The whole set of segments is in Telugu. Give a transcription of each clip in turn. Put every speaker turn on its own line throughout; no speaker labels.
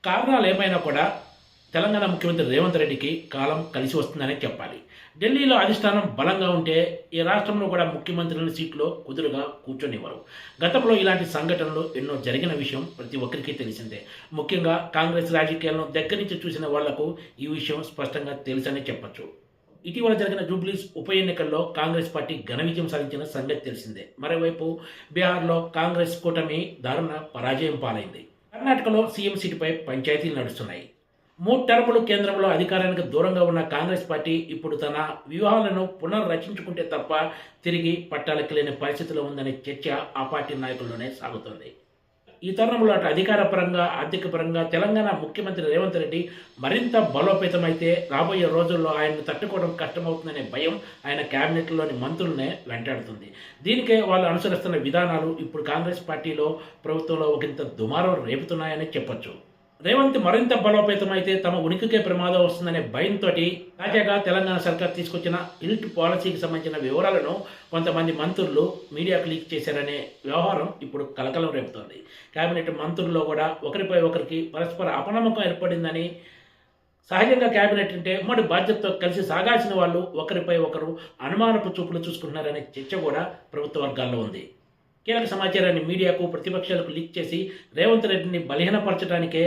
కారణాలు ఏమైనా కూడా తెలంగాణ ముఖ్యమంత్రి రేవంత్ రెడ్డికి కాలం కలిసి వస్తుందనే చెప్పాలి. ఢిల్లీలో అధిష్టానం బలంగా ఉంటే ఈ రాష్ట్రంలో కూడా ముఖ్యమంత్రులను సీట్లో కుదురుగా కూర్చొనివ్వరు. గతంలో ఇలాంటి సంఘటనలు ఎన్నో జరిగిన విషయం ప్రతి ఒక్కరికి తెలిసిందే. ముఖ్యంగా కాంగ్రెస్ రాజకీయాలను దగ్గర నుంచి చూసిన వాళ్లకు ఈ విషయం స్పష్టంగా తెలుసని చెప్పొచ్చు. ఇటీవల జరిగిన జూబ్లీస్ ఉప ఎన్నికల్లో కాంగ్రెస్ పార్టీ ఘన విజయం సాధించిన సంగతి తెలిసిందే. మరోవైపు బీహార్లో కాంగ్రెస్ కూటమి దారుణ పరాజయం పాలైంది. కర్ణాటకలో సీఎం సీటుపై పంచాయతీలు నడుస్తున్నాయి. 3 టర్ములు కేంద్రంలో అధికారానికి దూరంగా ఉన్న కాంగ్రెస్ పార్టీ ఇప్పుడు తన వ్యూహాలను పునర్రచించుకుంటే తప్ప తిరిగి పట్టాలకి లేని పరిస్థితిలో ఉందనే చర్చ ఆ పార్టీ నాయకుల్లోనే సాగుతోంది. ఈ తరుణంలో అటు అధికార పరంగా ఆర్థిక పరంగా తెలంగాణ ముఖ్యమంత్రి రేవంత్ రెడ్డి మరింత బలోపేతమైతే రాబోయే రోజుల్లో ఆయన్ను తట్టుకోవడం కష్టమవుతుందనే భయం ఆయన క్యాబినెట్లోని మంత్రులనే వెంటాడుతుంది. దీనికే వాళ్ళు అనుసరిస్తున్న విధానాలు ఇప్పుడు కాంగ్రెస్ పార్టీలో ప్రభుత్వంలో ఒకంత దుమారం రేపుతున్నాయని చెప్పొచ్చు. రేవంత్ మరింత బలోపేతమైతే తమ ఉనికికే ప్రమాదం వస్తుందనే భయంతో తాజాగా తెలంగాణ సర్కార్ తీసుకొచ్చిన ఇల్ట్ పాలసీకి సంబంధించిన వివరాలను కొంతమంది మంత్రులు మీడియాకు లీక్ చేశారనే వ్యవహారం ఇప్పుడు కలకలం రేపుతోంది. కేబినెట్ మంత్రుల్లో కూడా ఒకరిపై ఒకరికి పరస్పర అపనమ్మకం ఏర్పడిందని, సహజంగా కేబినెట్ అంటే ఉమ్మడి బాధ్యతతో కలిసి సాగాల్సిన వాళ్ళు ఒకరిపై ఒకరు అనుమానపు చూపులు చూసుకుంటున్నారనే చర్చ కూడా ప్రభుత్వ వర్గాల్లో ఉంది. కీలక సమాచారాన్ని మీడియాకు ప్రతిపక్షాలకు లీక్ చేసి రేవంత్ రెడ్డిని బలహీనపరచడానికే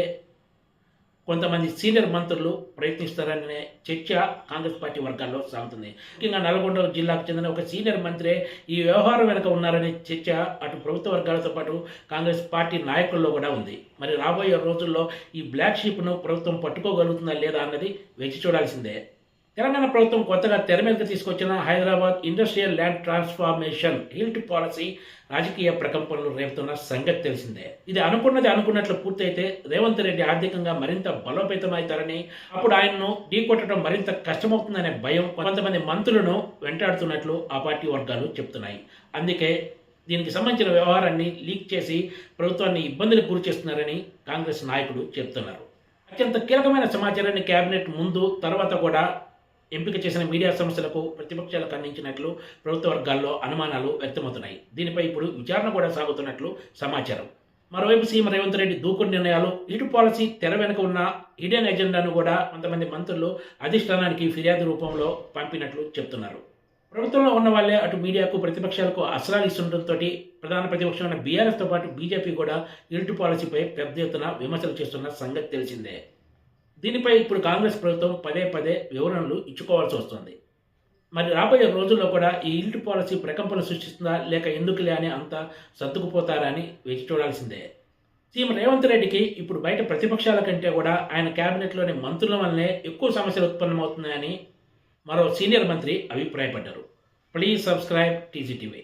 కొంతమంది సీనియర్ మంత్రులు ప్రయత్నిస్తారనే చర్చ కాంగ్రెస్ పార్టీ వర్గాల్లో సాగుతుంది. ముఖ్యంగా నల్గొండ జిల్లాకు చెందిన ఒక సీనియర్ మంత్రే ఈ వ్యవహారం వెనుక ఉన్నారనే చర్చ అటు ప్రభుత్వ వర్గాలతో పాటు కాంగ్రెస్ పార్టీ నాయకుల్లో కూడా ఉంది. మరి రాబోయే రోజుల్లో ఈ బ్లాక్ షీప్ను ప్రభుత్వం పట్టుకోగలుగుతుందా లేదా అన్నది వేచి చూడాల్సిందే. తెలంగాణ ప్రభుత్వం కొత్తగా తెర మీదకి తీసుకొచ్చిన Hyderabad industrial land transformation HILT policy రాజకీయ ప్రకంపనలు రేపుతున్న సంగతి తెలిసిందే. ఇది అనుకున్నది అనుకున్నట్లు పూర్తయితే రేవంత్ రెడ్డి ఆర్థికంగా మరింత బలోపేతమవుతారని, అప్పుడు ఆయన్ను ఢీకొట్టడం మరింత కష్టమవుతుందనే భయం కొంతమంది మంత్రులను వెంటాడుతున్నట్లు ఆ పార్టీ వర్గాలు చెప్తున్నాయి. అందుకే దీనికి సంబంధించిన వ్యవహారాన్ని లీక్ చేసి ప్రభుత్వాన్ని ఇబ్బందులకు గురి చేస్తున్నారని కాంగ్రెస్ నాయకులు చెప్తున్నారు. అత్యంత కీలకమైన సమాచారాన్ని కేబినెట్ ముందు తర్వాత కూడా ఎంపిక చేసిన మీడియా సంస్థలకు ప్రతిపక్షాలకు అందించినట్లు ప్రభుత్వ వర్గాల్లో అనుమానాలు వ్యక్తమవుతున్నాయి. దీనిపై ఇప్పుడు విచారణ కూడా సాగుతున్నట్లు సమాచారం. మరోవైపు సీఎం రేవంత్ రెడ్డి దూకుడు నిర్ణయాలు, ఇటు పాలసీ తెర వెనుక ఉన్న హిడెన్ ఎజెండాను కూడా కొంతమంది మంత్రులు అధిష్టానానికి ఫిర్యాదు రూపంలో పంపినట్లు చెప్తున్నారు. ప్రభుత్వంలో ఉన్న వాళ్ళే అటు మీడియాకు ప్రతిపక్షాలకు అస్త్రాలు ఇస్తుండటంతో ప్రధాన ప్రతిపక్షమైన బీఆర్ఎస్తో పాటు బీజేపీ కూడా ఇల్టు పాలసీపై పెద్ద ఎత్తున విమర్శలు చేస్తున్న సంగతి తెలిసిందే. దీనిపై ఇప్పుడు కాంగ్రెస్ ప్రభుత్వం పదే పదే వివరణలు ఇచ్చుకోవాల్సి వస్తుంది. మరి రాబోయే రోజుల్లో కూడా ఈ ఇల్టు పాలసీ ప్రకంపనలు సృష్టిస్తుందా లేక ఎందుకులే అని అంతా సర్దుకుపోతారా అని వేచి చూడాల్సిందే. సీఎం రేవంత్ రెడ్డికి ఇప్పుడు బయట ప్రతిపక్షాల కంటే కూడా ఆయన కేబినెట్లోని మంత్రుల వల్లనే ఎక్కువ సమస్యలు ఉత్పన్నమవుతున్నాయని మరో సీనియర్ మంత్రి అభిప్రాయపడ్డారు. Please subscribe TGTV.